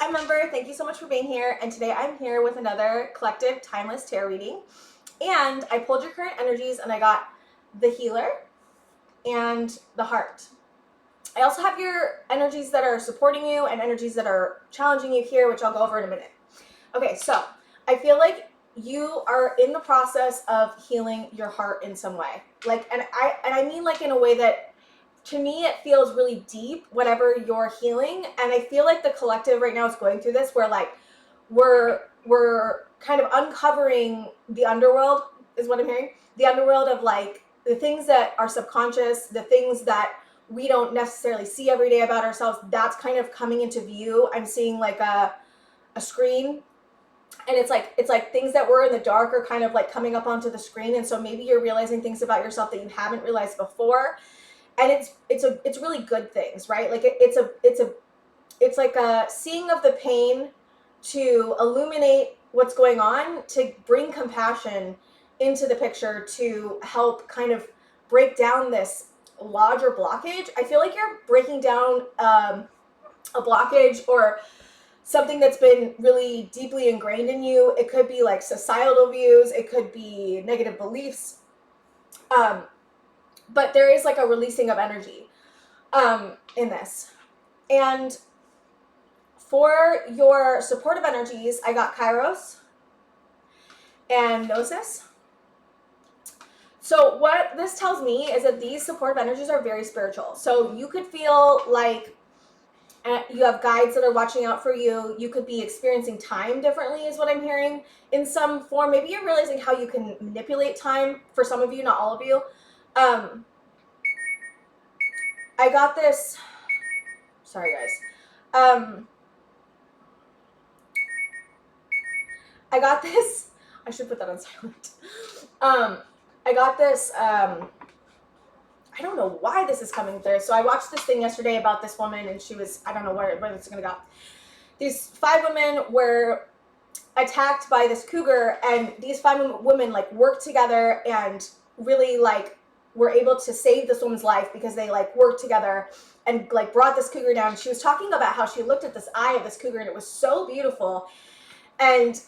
Prime member, thank you so much for being here. And today I'm here with another collective timeless tarot reading. And I pulled your current energies and I got the healer and the heart. I also have your energies that are supporting you and energies that are challenging you here, which I'll go over in a minute. Okay, so I feel like you are in the process of healing your heart in some way. And I mean like in a way that to me it feels really deep, whatever you're healing. And I feel like the collective right now is going through this where like we're kind of uncovering the underworld is what I'm hearing. The underworld of like the things that are subconscious, the things that we don't necessarily see every day about ourselves, that's kind of coming into view. I'm seeing like a screen, and it's like things that were in the dark are kind of like coming up onto the screen. And so maybe you're realizing things about yourself that you haven't realized before. And it's really good things, right? Like it's like a seeing of the pain to illuminate what's going on, to bring compassion into the picture, to help kind of break down this larger blockage. I feel like you're breaking down a blockage or something that's been really deeply ingrained in you. It could be like societal views, it could be negative beliefs, but there is like a releasing of energy in this. And for your supportive energies, I got Kairos and Gnosis. So what this tells me is that these supportive energies are very spiritual. So you could feel like you have guides that are watching out for you. You could be experiencing time differently is what I'm hearing in some form. Maybe you're realizing how you can manipulate time for some of you, not all of you. I got this. Sorry, guys. I got this. I should put that on silent. I got this. I don't know why this is coming through. So I watched this thing yesterday about this woman, and she was, I don't know where this is going to go. These 5 women were attacked by this cougar, and these 5 women like worked together and really like were able to save this woman's life because they like worked together and like brought this cougar down. She was talking about how she looked at this eye of this cougar and it was so beautiful. And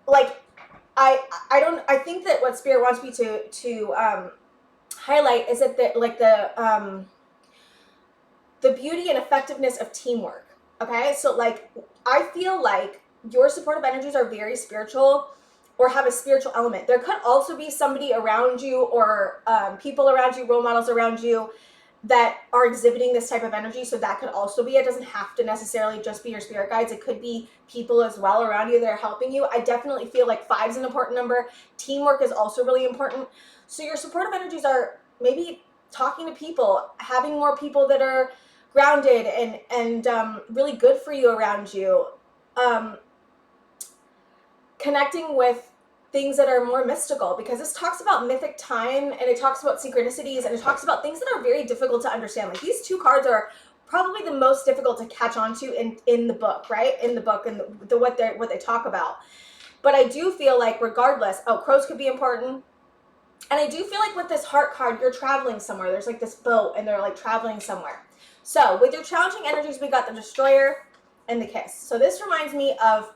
like I think that what Spirit wants me to highlight is that the beauty and effectiveness of teamwork. Okay, so like I feel like your supportive energies are very spiritual or have a spiritual element. There could also be somebody around you or people around you, role models around you that are exhibiting this type of energy. So that could also be, it doesn't have to necessarily just be your spirit guides. It could be people as well around you that are helping you. I definitely feel like 5 is an important number. Teamwork is also really important. So your supportive energies are maybe talking to people, having more people that are grounded and really good for you around you. Connecting with things that are more mystical, because this talks about mythic time and it talks about synchronicities and it talks about things that are very difficult to understand. Like these 2 cards are probably the most difficult to catch on to in the book, right? In the book and what they talk about. But I do feel like regardless, crows could be important. And I do feel like with this heart card, you're traveling somewhere. There's like this boat and they're like traveling somewhere. So with your challenging energies, we got the Destroyer and the Kiss. So this reminds me of,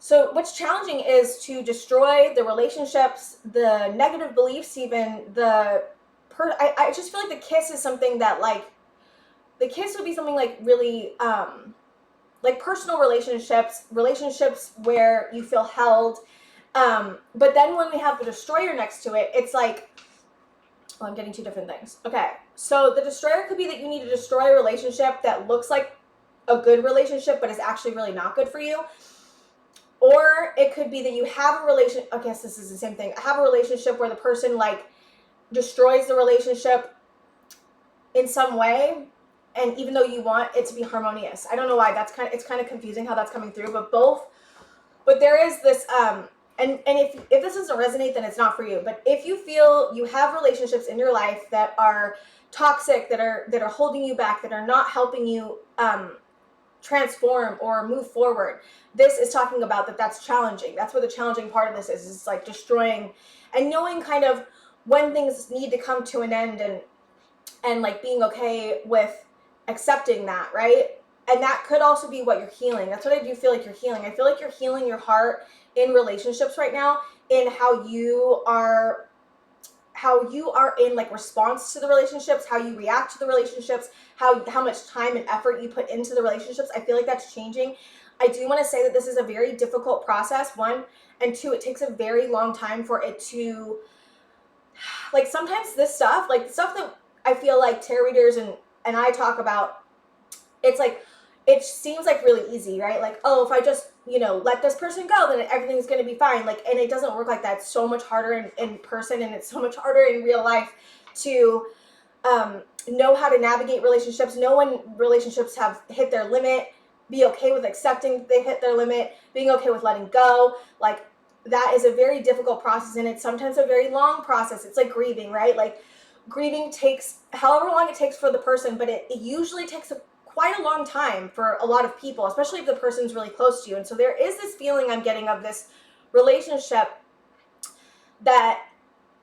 so what's challenging is to destroy the relationships, the negative beliefs, even I just feel like the Kiss is something that like, the Kiss would be something like really, like personal relationships where you feel held. But then when we have the Destroyer next to it, it's like, I'm getting 2 different things. Okay, so the Destroyer could be that you need to destroy a relationship that looks like a good relationship, but is actually really not good for you. Or it could be that you have a relationship, I guess this is the same thing. Have a relationship where the person like destroys the relationship in some way, and even though you want it to be harmonious. I don't know why, it's kind of confusing how that's coming through, but there is this, and if this doesn't resonate, then it's not for you. But if you feel you have relationships in your life that are toxic, that are holding you back, that are not helping you transform or move forward, this is talking about that's challenging. That's what the challenging part of this is. It's like destroying and knowing kind of when things need to come to an end and like being okay with accepting that, right? and that could also be what you're healing. That's what I do feel like you're healing. I feel like you're healing your heart in relationships right now, in how you are in like response to the relationships, how you react to the relationships, how much time and effort you put into the relationships. I feel like that's changing. I do want to say that this is a very difficult process, one, and two, it takes a very long time for it to, like, sometimes this stuff, like the stuff that I feel like tarot readers and I talk about, it's like, it seems like really easy, right? Like, oh, if I just, let this person go, then everything's going to be fine. Like, and it doesn't work like that. It's so much harder in person, and it's so much harder in real life to know how to navigate relationships, know when relationships have hit their limit, be okay with accepting they've hit their limit, being okay with letting go. Like, that is a very difficult process, and it's sometimes a very long process. It's like grieving, right? Like, grieving takes however long it takes for the person, but it usually takes quite a long time for a lot of people, especially if the person's really close to you. And so there is this feeling I'm getting of this relationship that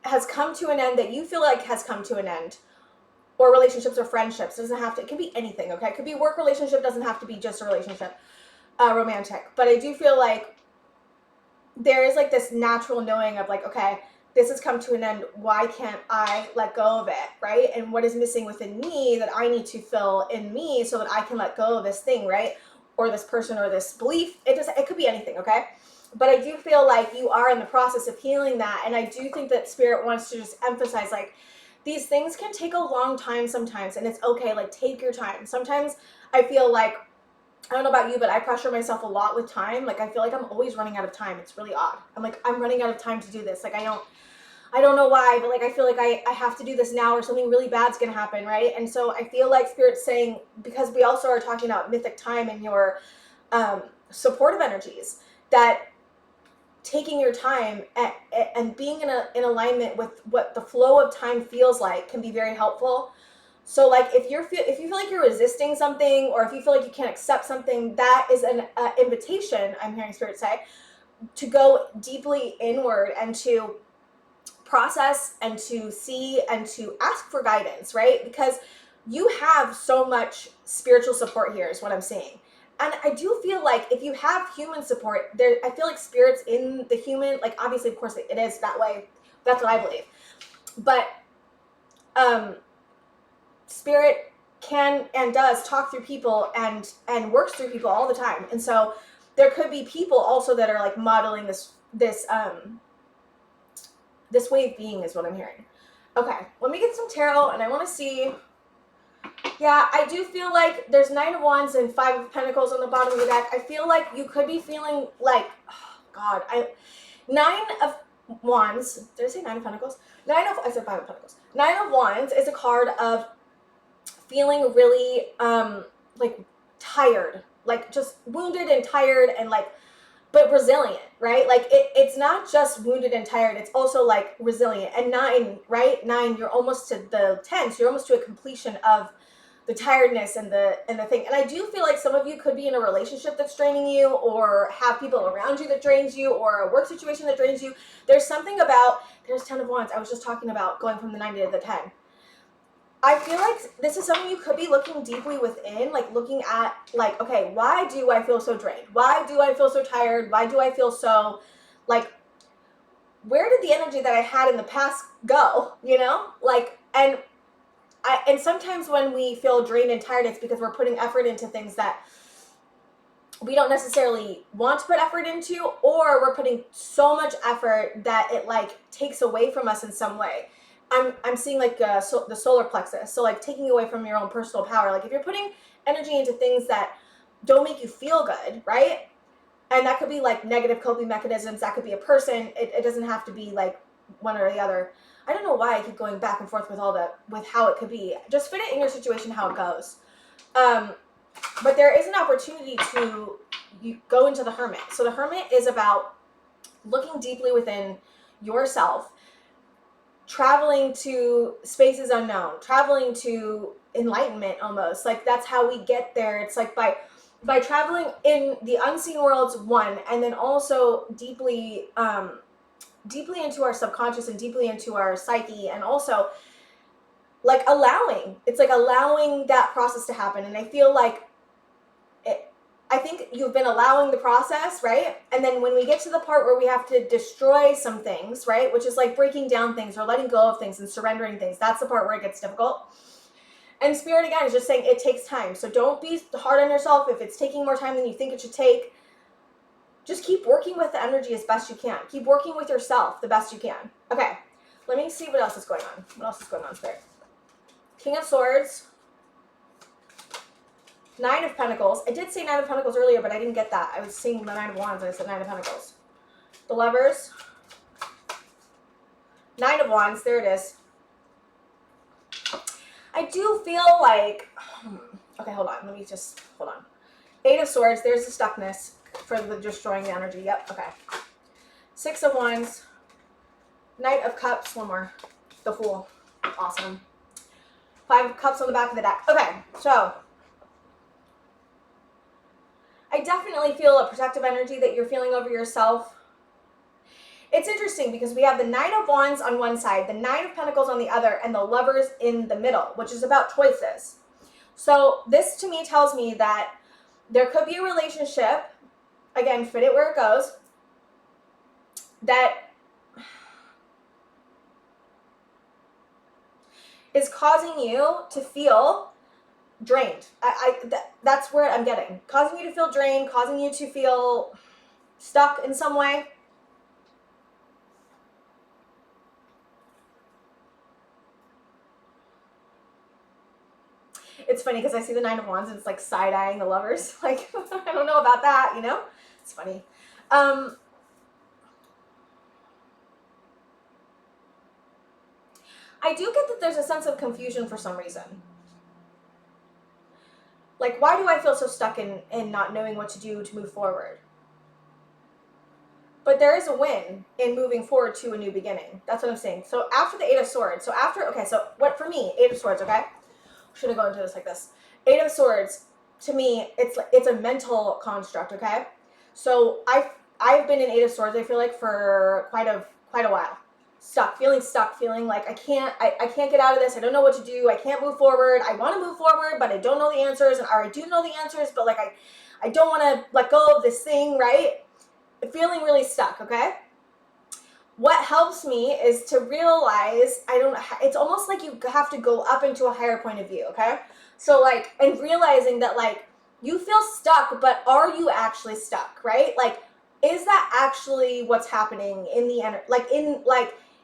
has come to an end, that you feel like has come to an end, or relationships or friendships. It doesn't have to, it can be anything, okay? It could be a work relationship, doesn't have to be just a relationship, romantic. But I do feel like there is like this natural knowing of like, okay, this has come to an end. Why can't I let go of it, right? And what is missing within me that I need to fill in me so that I can let go of this thing, right? Or this person or this belief. It could be anything, okay? But I do feel like you are in the process of healing that. And I do think that Spirit wants to just emphasize, like, these things can take a long time sometimes, and it's okay. Like, take your time. Sometimes I feel like, I don't know about you, but I pressure myself a lot with time. Like, I feel like I'm always running out of time. It's really odd. I'm like, I'm running out of time to do this. Like, I don't know why, but like, I feel like I have to do this now, or something really bad's going to happen, right? And so I feel like Spirit's saying, because we also are talking about mythic time and your supportive energies, that taking your time and being in alignment with what the flow of time feels like can be very helpful. So like, if you feel like you're resisting something, or if you feel like you can't accept something, that is an invitation, I'm hearing Spirit say, to go deeply inward and to process and to see and to ask for guidance, right? Because you have so much spiritual support here is what I'm saying. And I do feel like if you have human support there, I feel like Spirit's in the human, like, obviously, of course, it is that way. That's what I believe. But Spirit can and does talk through people and works through people all the time. And so there could be people also that are like modeling this way of being, is what I'm hearing. Okay, let me get some tarot, and I want to see. Yeah, I do feel like there's 9 of Wands and 5 of Pentacles on the bottom of the deck. I feel like you could be feeling like, oh God, 9 of Wands. Did I say 9 of Pentacles? I said 5 of Pentacles. 9 of Wands is a card of feeling really like tired, like just wounded and tired, and like, but resilient, right? Like, it's not just wounded and tired, it's also like resilient. And 9, right? 9, you're almost to the 10, so you're almost to a completion of the tiredness and the thing. And I do feel like some of you could be in a relationship that's draining you, or have people around you that drains you, or a work situation that drains you. There's something about, there's 10 of Wands. I was just talking about going from the 9 to the 10. I feel like this is something you could be looking deeply within, like looking at, like, okay, why do I feel so drained? Why do I feel so tired? Why do I feel so, like, where did the energy that I had in the past go, Like, and sometimes when we feel drained and tired, it's because we're putting effort into things that we don't necessarily want to put effort into, or we're putting so much effort that it like takes away from us in some way. I'm seeing like the solar plexus. So like taking away from your own personal power. Like if you're putting energy into things that don't make you feel good, right? And that could be like negative coping mechanisms. That could be a person. It doesn't have to be like one or the other. I don't know why I keep going back and forth with how it could be. Just fit it in your situation, how it goes. But there is an opportunity to go into the Hermit. So the Hermit is about looking deeply within yourself, traveling to spaces unknown, traveling to enlightenment almost. Like that's how we get there. It's like by traveling in the unseen worlds, one, and then also deeply into our subconscious and deeply into our psyche, and also like allowing that process to happen. And I feel like think you've been allowing the process, right? And then when we get to the part where we have to destroy some things, right, which is like breaking down things or letting go of things and surrendering things, that's the part where it gets difficult. And Spirit, again, is just saying it takes time. So don't be hard on yourself if it's taking more time than you think it should take. Just keep working with the energy as best you can. Keep working with yourself the best you can. Okay, let me see what else is going on. What else is going on, Spirit? King of Swords. 9 of Pentacles. I did say 9 of Pentacles earlier, but I didn't get that. I was seeing the 9 of Wands and I said 9 of Pentacles. The Lovers. 9 of Wands. There it is. I do feel like... Okay, hold on. Let me just... Hold on. 8 of Swords. There's the stuckness for the destroying the energy. Yep, okay. 6 of Wands. Knight of Cups. One more. The Fool. Awesome. 5 of Cups on the back of the deck. Okay, so... I definitely feel a protective energy that you're feeling over yourself. It's interesting because we have the 9 of Wands on one side, the 9 of Pentacles on the other, and the Lovers in the middle, which is about choices. So this to me tells me that there could be a relationship, again, fit it where it goes, that is causing you to feel drained. That's where I'm getting. Causing you to feel drained, causing you to feel stuck in some way. It's funny because I see the 9 of Wands and it's like side-eyeing the Lovers. Like, I don't know about that, you know? It's funny. I do get that there's a sense of confusion for some reason. Like, why do I feel so stuck in not knowing what to do to move forward? But there is a win in moving forward to a new beginning. That's what I'm saying. So after the 8 of Swords, okay, so what for me, 8 of Swords, okay? Should have gone into this like this. 8 of Swords, to me, it's a mental construct, okay? So I've been in 8 of Swords, I feel like, for quite a while. Stuck, feeling like I can't get out of this. I don't know what to do. I can't move forward. I want to move forward, but I don't know the answers. Or I do know the answers, but like I don't want to let go of this thing, right? Feeling really stuck, okay? What helps me is to realize it's almost like you have to go up into a higher point of view, okay? So like, and realizing that like you feel stuck, but are you actually stuck, right? Like, is that actually what's happening in the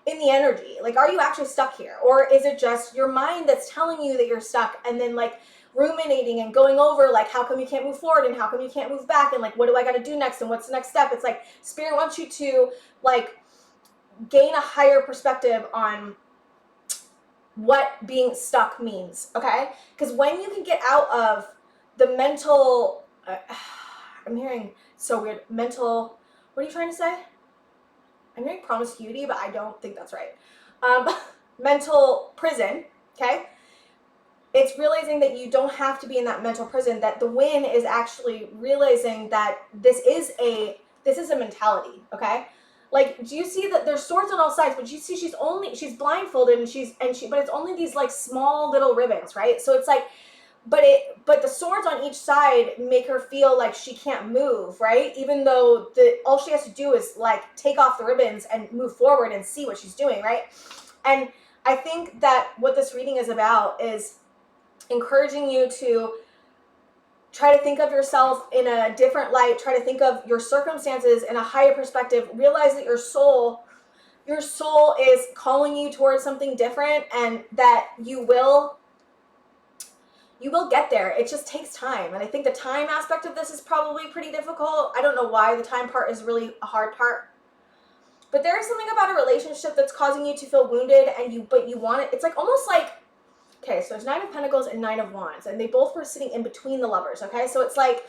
in the energy? Like, are you actually stuck here? Or is it just your mind that's telling you that you're stuck and then like ruminating and going over like, how come you can't move forward and how come you can't move back? And like, what do I got to do next? And what's the next step? It's like Spirit wants you to like gain a higher perspective on what being stuck means, okay? Because when you can get out of the mental, I'm hearing so weird, mental, what are you trying to say? I'm hearing promiscuity, but I don't think that's right. Mental prison, okay? It's realizing that you don't have to be in that mental prison, that the win is actually realizing that this is a mentality, okay? Like, do you see that there's swords on all sides, but you see she's blindfolded but it's only these like small little ribbons, right? So it's like, but the swords on each side make her feel like she can't move, right? Even though all she has to do is like take off the ribbons and move forward and see what she's doing, right? And I think that what this reading is about is encouraging you to try to think of yourself in a different light, try to think of your circumstances in a higher perspective, realize that your soul is calling you towards something different and that you will get there. It just takes time. And I think the time aspect of this is probably pretty difficult. I don't know why the time part is really a hard part. But there is something about a relationship that's causing you to feel wounded but you want it. It's like almost like, okay, so there's 9 of Pentacles and 9 of Wands, and they both were sitting in between the Lovers, okay? So it's like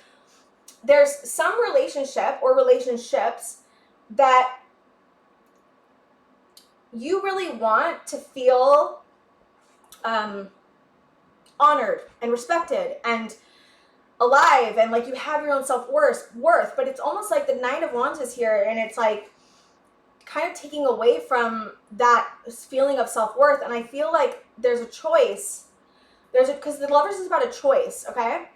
there's some relationship or relationships that you really want to feel honored and respected and alive, and like you have your own self-worth, but it's almost like the 9 of Wands is here, and it's like kind of taking away from that feeling of self-worth. And I feel like there's a choice. Because the Lovers is about a choice, okay?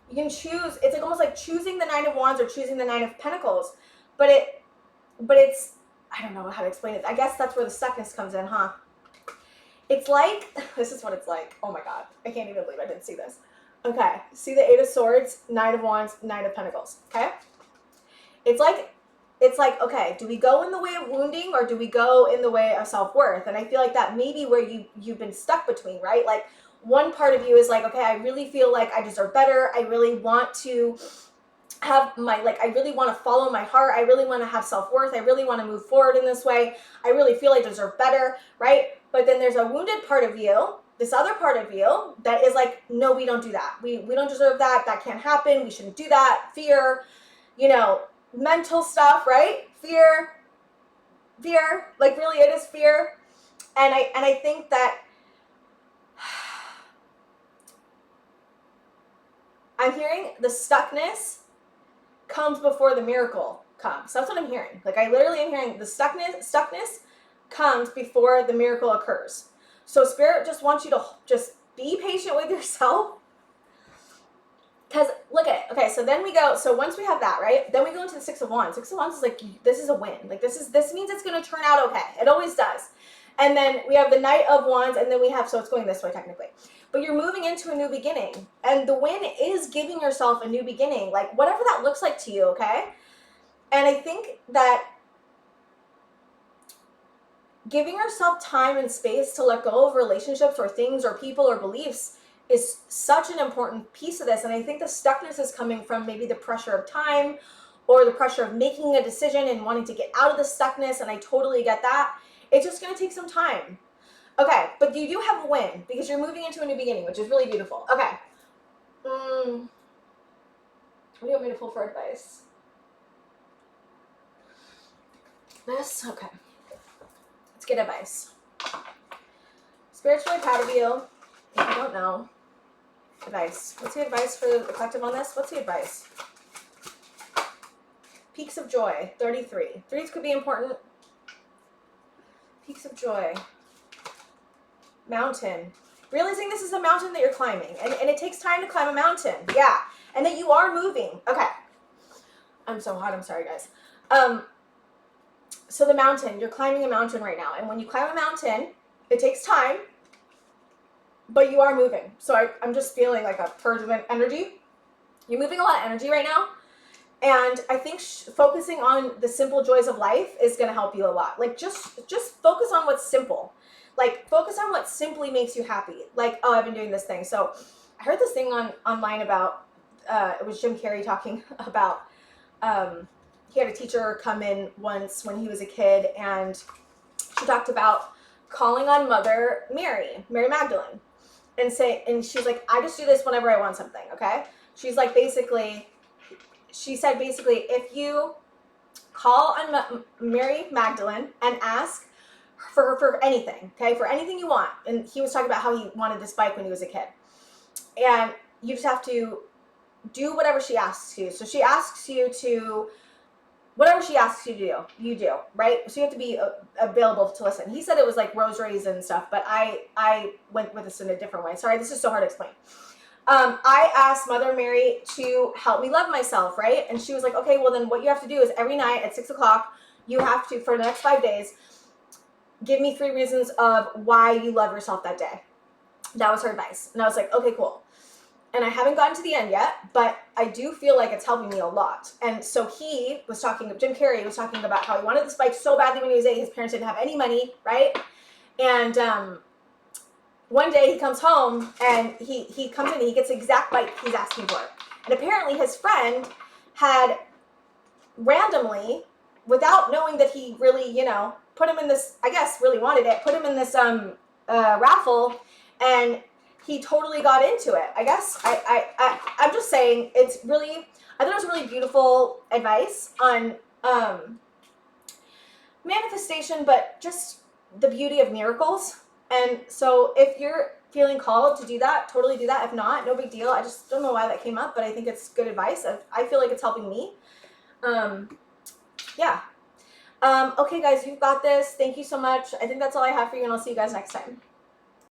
You can choose, it's like almost like choosing the Nine of Wands or choosing the Nine of Pentacles, but it's, I don't know how to explain it. I guess that's where the stuckness comes in, huh? It's like, this is what it's like. Oh my God, I can't even believe I didn't see this. Okay, see the Eight of Swords, Nine of Wands, Nine of Pentacles, okay? It's like, okay, do we go in the way of wounding or do we go in the way of self-worth? And I feel like that may be where you've been stuck between, right? Like one part of you is like, okay, I really feel like I deserve better. I really want to have my, like, I really want to follow my heart. I really want to have self-worth. I really want to move forward in this way. I really feel I deserve better, right? But then there's a wounded part of you, this other part of you that is like, no, we don't do that. We don't deserve that. That can't happen. We shouldn't do that. Fear, you know, mental stuff, right? Fear, like really it is fear. And I think that I'm hearing the stuckness comes before the miracle comes. That's what I'm hearing. Like I literally am hearing the stuckness comes before the miracle occurs. So Spirit just wants you to just be patient with yourself. Because look at it. Okay, so then we go, so once we have that, right? Then we go into the Six of Wands. Six of Wands is like, this is a win. Like this means it's going to turn out okay. It always does. And then we have the Knight of Wands, and then we have, so it's going this way technically. But you're moving into a new beginning. And the win is giving yourself a new beginning. Like whatever that looks like to you, okay? And I think that giving yourself time and space to let go of relationships or things or people or beliefs is such an important piece of this. And I think the stuckness is coming from maybe the pressure of time or the pressure of making a decision and wanting to get out of the stuckness. And I totally get that. It's just going to take some time. Okay, but you do have a win because you're moving into a new beginning, which is really beautiful. Okay. What do you want me to pull for advice? This? Okay. Let's get advice. Spirit's really proud of you. If you don't know. Advice. What's the advice for the collective on this? What's the advice? Peaks of Joy, 33. Threes could be important. Peaks of Joy. Mountain. Realizing this is a mountain that you're climbing. And it takes time to climb a mountain. Yeah. And that you are moving. Okay. I'm so hot. I'm sorry, guys. So the mountain. You're climbing a mountain right now. And when you climb a mountain, it takes time. But you are moving. So I'm just feeling like a purge of energy. You're moving a lot of energy right now. And I think focusing on the simple joys of life is going to help you a lot. Like just focus on what's simple. Like focus on what simply makes you happy. Like, oh, I've been doing this thing. So I heard this thing online about, it was Jim Carrey talking about, he had a teacher come in once when he was a kid, and she talked about calling on Mother Mary Magdalene. And she's like, I just do this whenever I want something, okay? She's like, she said basically, if you call on Mary Magdalene and ask for anything, okay, for anything you want. And he was talking about how he wanted this bike when he was a kid. And you just have to do whatever she asks you. So she asks you to, whatever she asks you to do, you do, right? So you have to be available to listen. He said it was like rosaries and stuff, but I went with this in a different way. Sorry, this is so hard to explain. I asked Mother Mary to help me love myself, right? And she was like, okay, well then what you have to do is every night at 6 o'clock, you have to, for the next 5 days, give me 3 reasons of why you love yourself that day. That was her advice. And I was like, okay, cool. And I haven't gotten to the end yet, but I do feel like it's helping me a lot. And so Jim Carrey was talking about how he wanted this bike so badly when he was 8. His parents didn't have any money, right? And one day he comes home and he comes in and he gets the exact bike he's asking for. And apparently his friend had randomly, without knowing that he really, put him in this, I guess really wanted it, put him in this raffle, and he totally got into it. I guess I'm just saying it's really, I thought it was really beautiful advice on manifestation, but just the beauty of miracles. And so if you're feeling called to do that, totally do that. If not, no big deal. I just don't know why that came up, but I think it's good advice. I feel like it's helping me. Yeah. Okay, guys, you've got this. Thank you so much. I think that's all I have for you, and I'll see you guys next time.